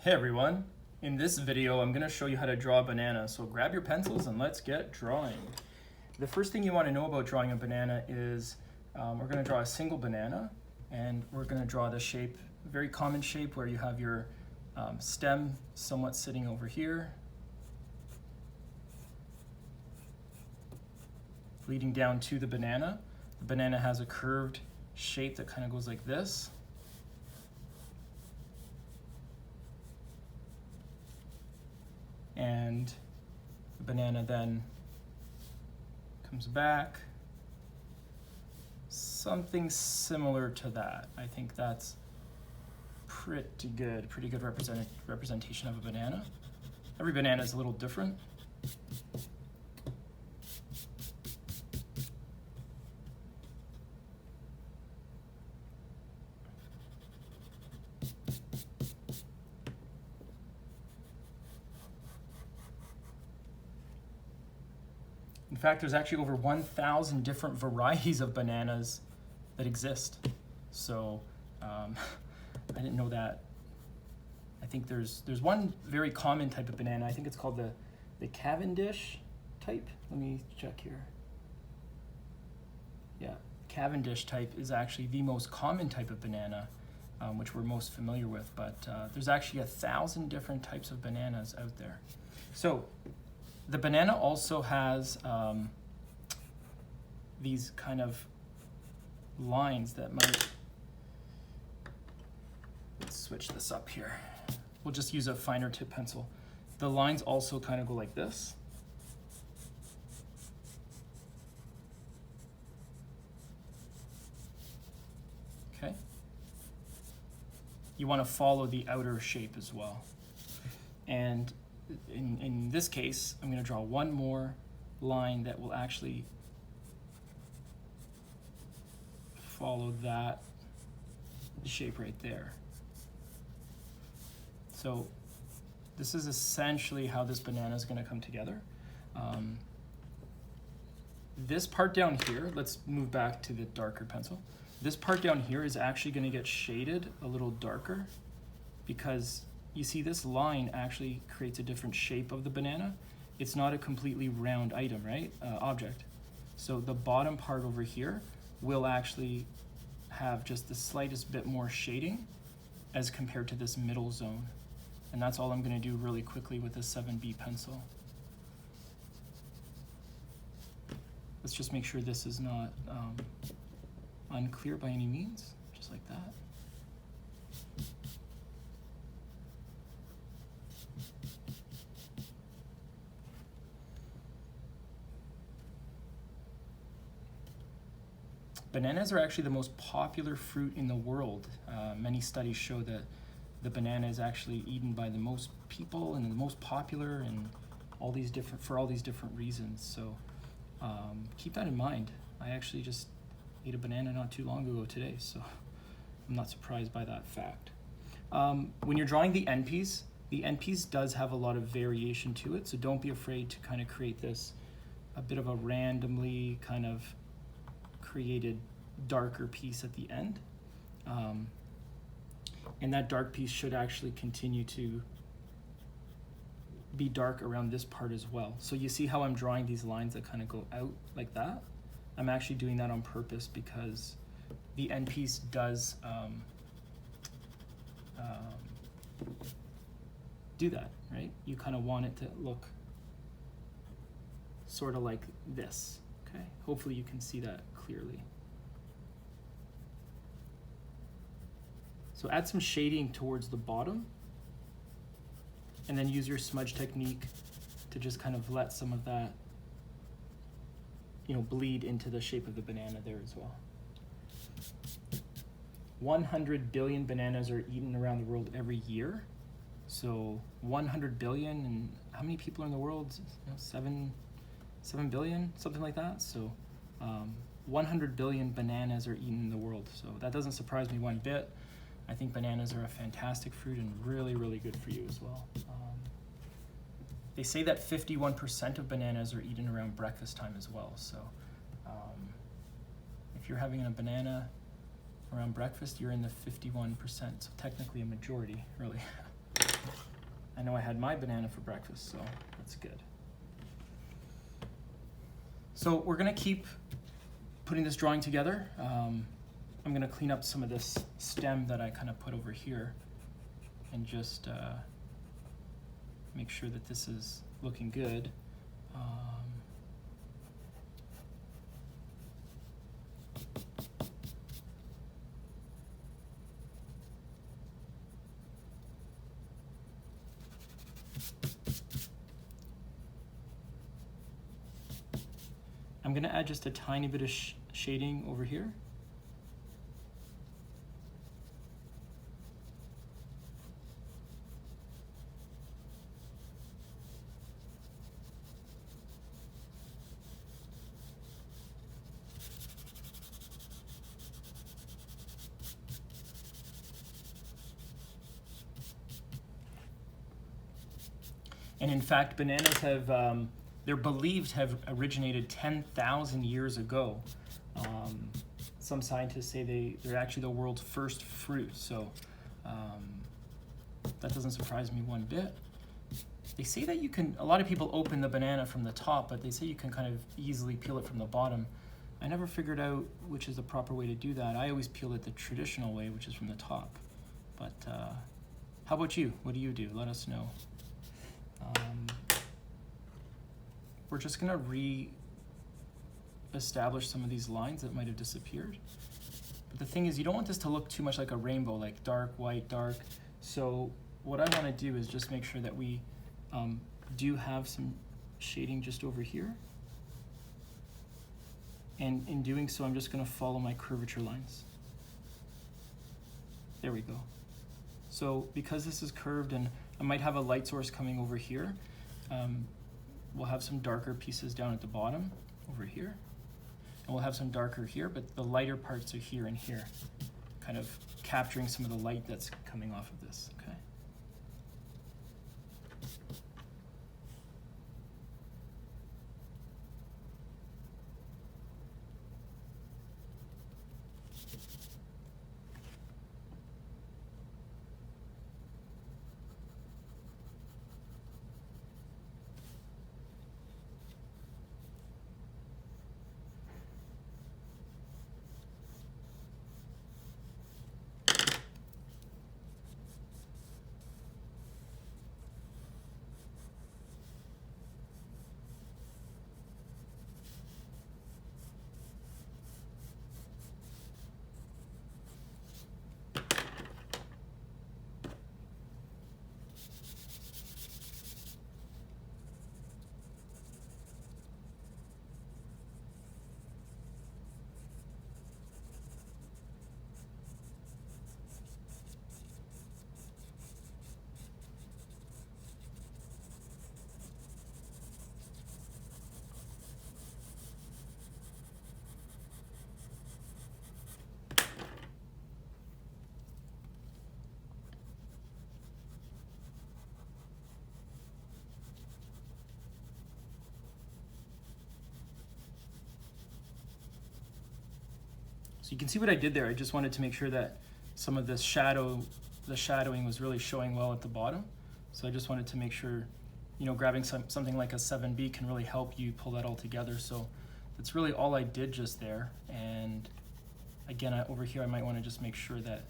Hey everyone, in this video I'm going to show you how to draw a banana, so grab your pencils and let's get drawing. The first thing you want to know about drawing a banana is we're going to draw a single banana, and we're going to draw the shape, very common shape where you have your stem somewhat sitting over here, leading down to the banana. The banana has a curved shape that kind of goes like this. And the banana then comes back, something similar to that. I think that's pretty good representation of a banana. Every banana is a little different. In fact, there's actually over 1,000 different varieties of bananas that exist. So I didn't know that. I think there's one very common type of banana. I think it's called the Cavendish type. Let me check here. Yeah, Cavendish type is actually the most common type of banana, which we're most familiar with. But there's actually 1,000 different types of bananas out there. So the banana also has these kind of lines that might, let's switch this up here. We'll just use a finer tip pencil. The lines also kind of go like this. Okay. You want to follow the outer shape as well. And in this case, I'm going to draw one more line that will actually follow that shape right there. So this is essentially how this banana is going to come together. This part down here, let's move back to the darker pencil. This part down here is actually going to get shaded a little darker because you see this line actually creates a different shape of the banana. It's not a completely round item, right? Object. So the bottom part over here will actually have just the slightest bit more shading as compared to this middle zone. And that's all I'm going to do really quickly with this 7B pencil. Let's just make sure this is not unclear by any means, just like that. Bananas are actually the most popular fruit in the world. Many studies show that the banana is actually eaten by the most people and the most popular, and for all these different reasons. So keep that in mind. I actually just ate a banana not too long ago today, so I'm not surprised by that fact. When you're drawing the end piece does have a lot of variation to it, so don't be afraid to kind of create this a bit of a randomly kind of created darker piece at the end. And that dark piece should actually continue to be dark around this part as well. So you see how I'm drawing these lines that kind of go out like that? I'm actually doing that on purpose because the end piece does do that, right? You kind of want it to look sort of like this, okay? Hopefully you can see that clearly. So add some shading towards the bottom, and then use your smudge technique to just kind of let some of that, bleed into the shape of the banana there as well. 100 billion bananas are eaten around the world every year. So 100 billion, and how many people are in the world? 7 billion, something like that. So 100 billion bananas are eaten in the world. So that doesn't surprise me one bit. I think bananas are a fantastic fruit and really, really good for you as well. They say that 51% of bananas are eaten around breakfast time as well. So if you're having a banana around breakfast, you're in the 51%, so technically a majority, really. I know I had my banana for breakfast, so that's good. So we're gonna keep putting this drawing together. I'm gonna clean up some of this stem that I kind of put over here and just make sure that this is looking good. I'm gonna add just a tiny bit of shading over here. And in fact, bananas have, they're believed to have originated 10,000 years ago. Some scientists say they're actually the world's first fruit, so that doesn't surprise me one bit. They say that you can, a lot of people open the banana from the top, but they say you can kind of easily peel it from the bottom. I never figured out which is the proper way to do that. I always peel it the traditional way, which is from the top. But how about you? What do you do? Let us know. We're just gonna re-establish some of these lines that might have disappeared. But the thing is, you don't want this to look too much like a rainbow, like dark, white, dark. So what I wanna do is just make sure that we do have some shading just over here. And in doing so, I'm just gonna follow my curvature lines. There we go. So because this is curved and I might have a light source coming over here, we'll have some darker pieces down at the bottom over here. And we'll have some darker here, but the lighter parts are here and here, kind of capturing some of the light that's coming off of this, okay? So you can see what I did there. I just wanted to make sure that some of this the shadowing was really showing well at the bottom. So I just wanted to make sure, you know, grabbing something like a 7B can really help you pull that all together. So that's really all I did just there. And again, over here, I might want to just make sure that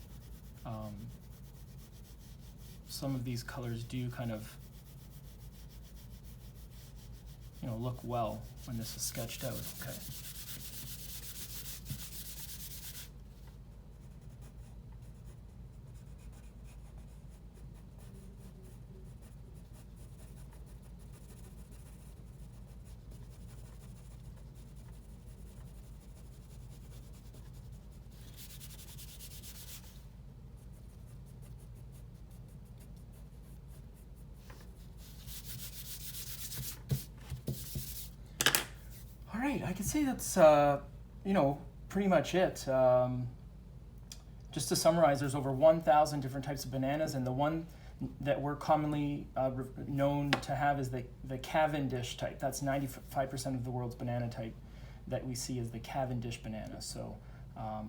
some of these colors do kind of, you know, look well when this is sketched out, okay? I could say that's, you know, pretty much it. Just to summarize, there's over 1,000 different types of bananas, and the one that we're commonly known to have is the Cavendish type. That's 95% of the world's banana type that we see as the Cavendish banana. So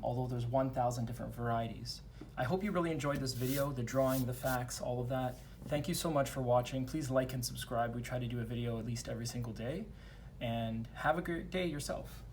although there's 1,000 different varieties. I hope you really enjoyed this video, the drawing, the facts, all of that. Thank you so much for watching. Please like and subscribe. We try to do a video at least every single day. And have a great day yourself.